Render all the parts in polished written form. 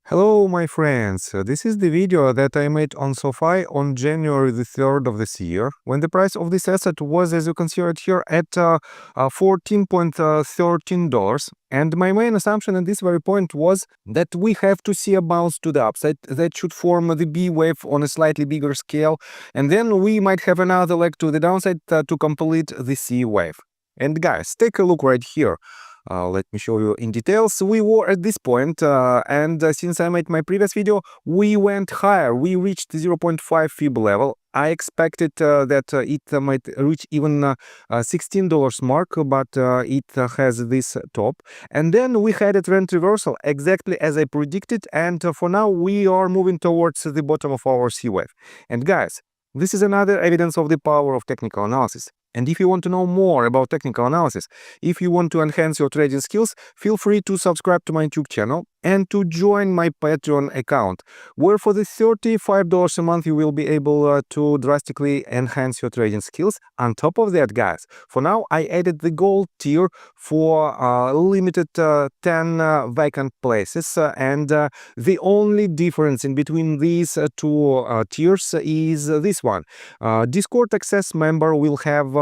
Hello my friends, this is the video that I made on SOFI on January the 3rd of this year, when the price of this asset was, as you can see right here, at $14.13. And my main assumption at this very point was that we have to see a bounce to the upside that should form the B wave on a slightly bigger scale, and then we might have another leg to the downside to complete the C wave. And guys, take a look right here. Let me show you in details. We were at this point, and since I made my previous video, we went higher. We reached 0.5 fib level. I expected that it might reach even $16 mark, but it has this top. And then we had a trend reversal, exactly as I predicted. And for now, we are moving towards the bottom of our C wave. And guys, this is another evidence of the power of technical analysis. And if you want to know more about technical analysis, if you want to enhance your trading skills, feel free to subscribe to my YouTube channel and to join my Patreon account, where for the $35 a month you will be able to drastically enhance your trading skills. On top of that, guys, for now I added the gold tier for limited 10 vacant places, and the only difference in between these two tiers is this one. Discord access member will have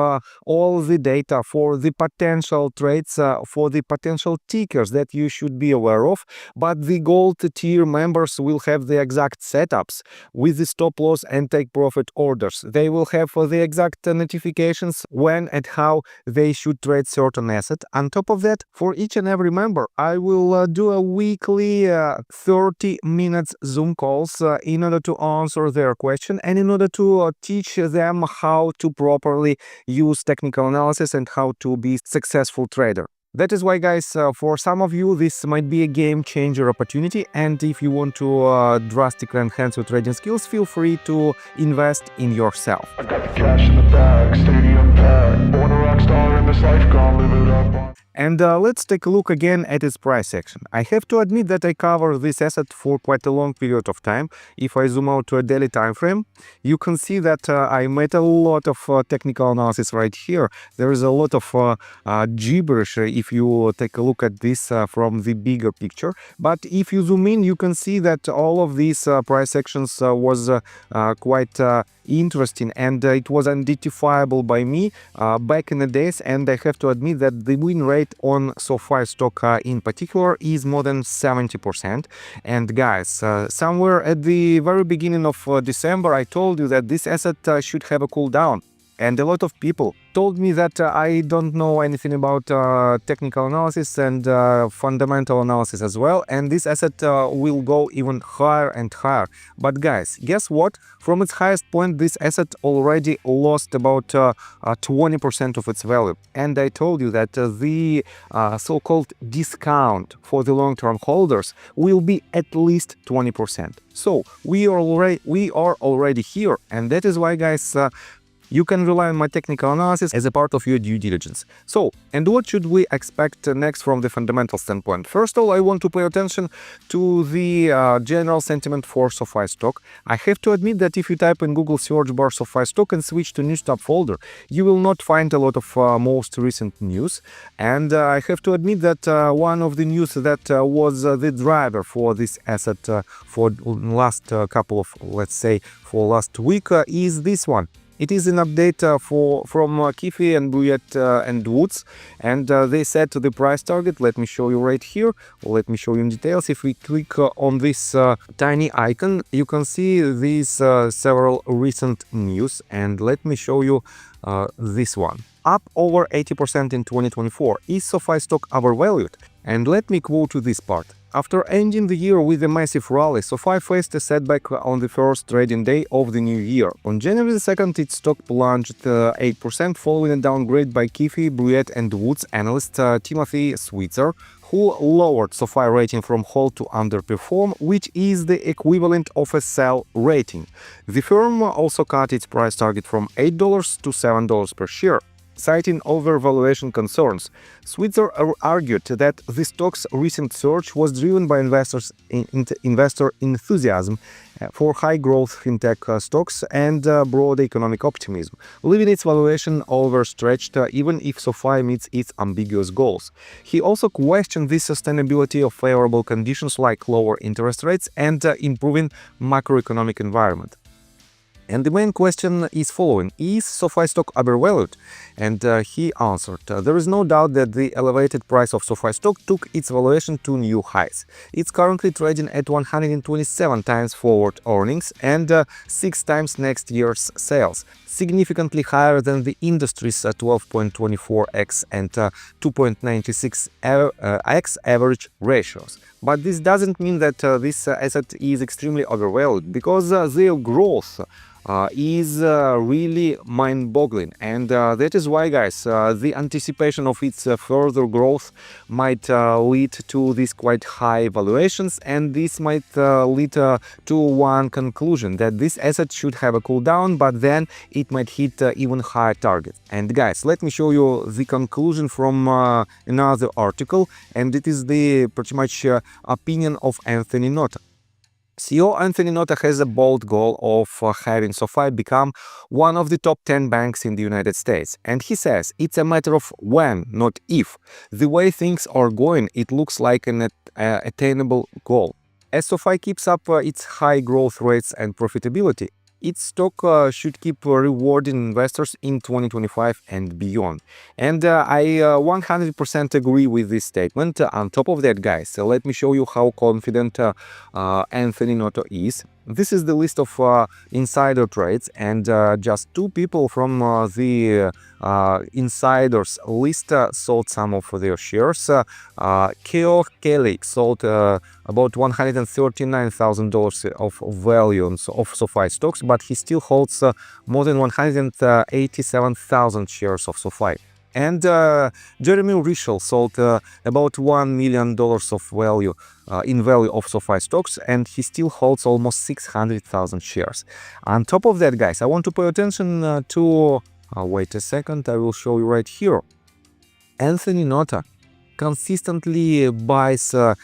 all the data for the potential trades, for the potential tickers that you should be aware of, but the gold tier members will have the exact setups with the stop loss and take profit orders. They will have the exact notifications when and how they should trade certain asset. On top of that, for each and every member, I will do a weekly 30 minutes Zoom calls in order to answer their question and in order to teach them how to properly use technical analysis and how to be successful trader. That is why, guys, for some of you this might be a game changer opportunity, and if you want to drastically enhance your trading skills, feel free to invest in yourself. I got the cash in the bag, stadium packed, born a rock star in this life, gonna live it up. And let's take a look again at its price action. I have to admit that I cover this asset for quite a long period of time. If I zoom out to a daily time frame, you can see that I made a lot of technical analysis right here. There is a lot of gibberish if you take a look at this from the bigger picture. But if you zoom in, you can see that all of these price actions was quite interesting, and it was identifiable by me back in the days. And I have to admit that the win rate on SOFI stock in particular is more than 70%. And guys, somewhere at the very beginning of December, I told you that this asset should have a cool down. And a lot of people told me that I don't know anything about technical analysis and fundamental analysis as well, and this asset will go even higher and higher. But guys, guess what? From its highest point, this asset already lost about 20% of its value. And I told you that the so-called discount for the long-term holders will be at least 20%. So we are already here, and that is why, guys, you can rely on my technical analysis as a part of your due diligence. So, and what should we expect next from the fundamental standpoint? First of all, I want to pay attention to the general sentiment for SOFI stock. I have to admit that if you type in Google search bar SOFI stock and switch to news tab folder, you will not find a lot of most recent news. And I have to admit that one of the news that was the driver for this asset for last couple of, let's say, for last week is this one. It is an update from Keefe and Bruyette and Woods, and they set the price target. Let me show you right here. Let me show you in details. If we click on this tiny icon, you can see these several recent news, and let me show you this one. Up over 80% in 2024. Is SOFI stock overvalued? And let me quote this part. After ending the year with a massive rally, SOFI faced a setback on the first trading day of the new year. On January 2nd, its stock plunged 8% following a downgrade by Keefe, Bruyette and Woods analyst Timothy Switzer, who lowered SOFI rating from hold to underperform, which is the equivalent of a sell rating. The firm also cut its price target from $8 to $7 per share. Citing overvaluation concerns, Switzer argued that the stock's recent surge was driven by investor enthusiasm for high-growth fintech stocks and broad economic optimism, leaving its valuation overstretched even if SOFI meets its ambiguous goals. He also questioned the sustainability of favorable conditions like lower interest rates and improving macroeconomic environment. And the main question is following: is SOFI stock overvalued? And he answered, there is no doubt that the elevated price of SOFI stock took its valuation to new highs. It's currently trading at 127 times forward earnings and 6 times next year's sales, significantly higher than the industry's 12.24x and 2.96x average ratios. But this doesn't mean that this asset is extremely overvalued, because their growth is really mind-boggling, and that is why, guys, the anticipation of its further growth might lead to these quite high valuations, and this might lead to one conclusion, that this asset should have a cool down, but then it might hit even higher targets. And guys, let me show you the conclusion from another article, and it is the pretty much opinion of Anthony Notta. CEO Anthony Notta has a bold goal of having SOFI become one of the top 10 banks in the United States. And he says it's a matter of when, not if. The way things are going, it looks like an attainable goal. As SOFI keeps up its high growth rates and profitability, its stock should keep rewarding investors in 2025 and beyond. And I 100% agree with this statement. On top of that, guys, let me show you how confident Anthony Notta is. This is the list of insider trades, and just 2 people from the insiders list sold some of their shares. Keogh Kelly sold about $139,000 of values of SOFI stocks, but he still holds more than 187,000 shares of SOFI. And Jeremy Rischel sold about $1 million of value in value of SOFI stocks, and he still holds almost 600,000 shares. On top of that, guys, I want to pay attention to wait a second, I will show you right here. Anthony Notta consistently buys the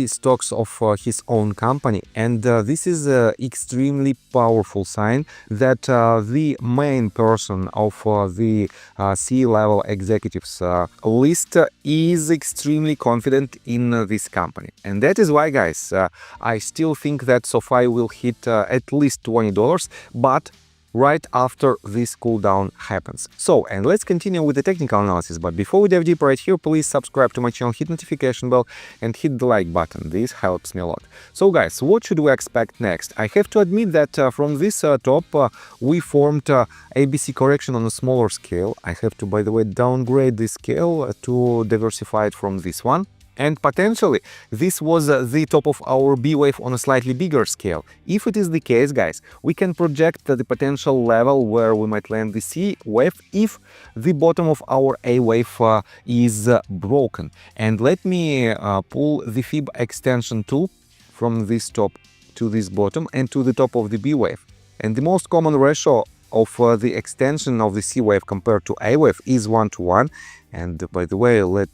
stocks of his own company, and this is an extremely powerful sign that the main person of the C-level executives list is extremely confident in this company. And that is why, guys, I still think that SOFI will hit at least $20, but right after this cool down happens. So, and let's continue with the technical analysis, but before we dive deeper right here, please subscribe to my channel, hit notification bell and hit the like button. This helps me a lot. So guys, what should we expect next? I have to admit that from this top we formed ABC correction on a smaller scale. I have to, by the way, downgrade this scale to diversify it from this one. And potentially, this was the top of our B wave on a slightly bigger scale. If it is the case, guys, we can project the potential level where we might land the C wave if the bottom of our A wave is broken. And let me pull the Fib extension tool from this top to this bottom and to the top of the B wave. And the most common ratio of the extension of the C wave compared to A wave is 1:1. And by the way, let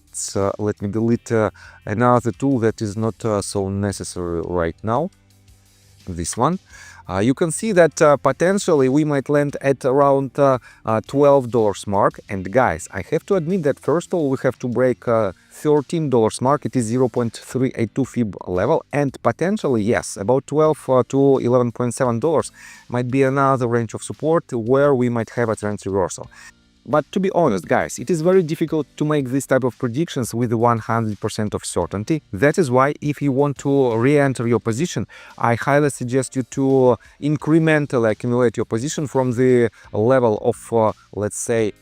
me delete another tool that is not so necessary right now, this one. You can see that potentially we might land at around $12 mark. And guys, I have to admit that first of all we have to break $13 mark. It is 0.382 Fib level, and potentially, yes, about $12 to $11.7 might be another range of support where we might have a trend reversal. But to be honest, guys, it is very difficult to make this type of predictions with 100% of certainty. That is why, if you want to re-enter your position, I highly suggest you to incrementally accumulate your position from the level of, let's say,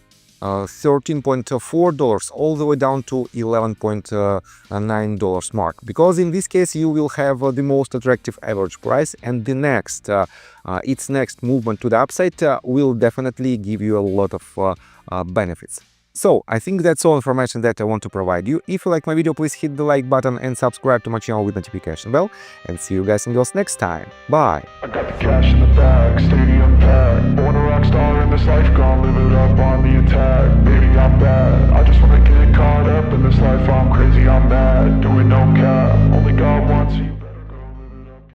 $13.4 all the way down to $11.9 mark, because in this case you will have the most attractive average price, and the next its next movement to the upside will definitely give you a lot of benefits. So I think that's all information that I want to provide you. If you like my video, please hit the like button and subscribe to my channel with notification bell, and see you guys and girls next time. Bye. I got the cash in the bag, stadium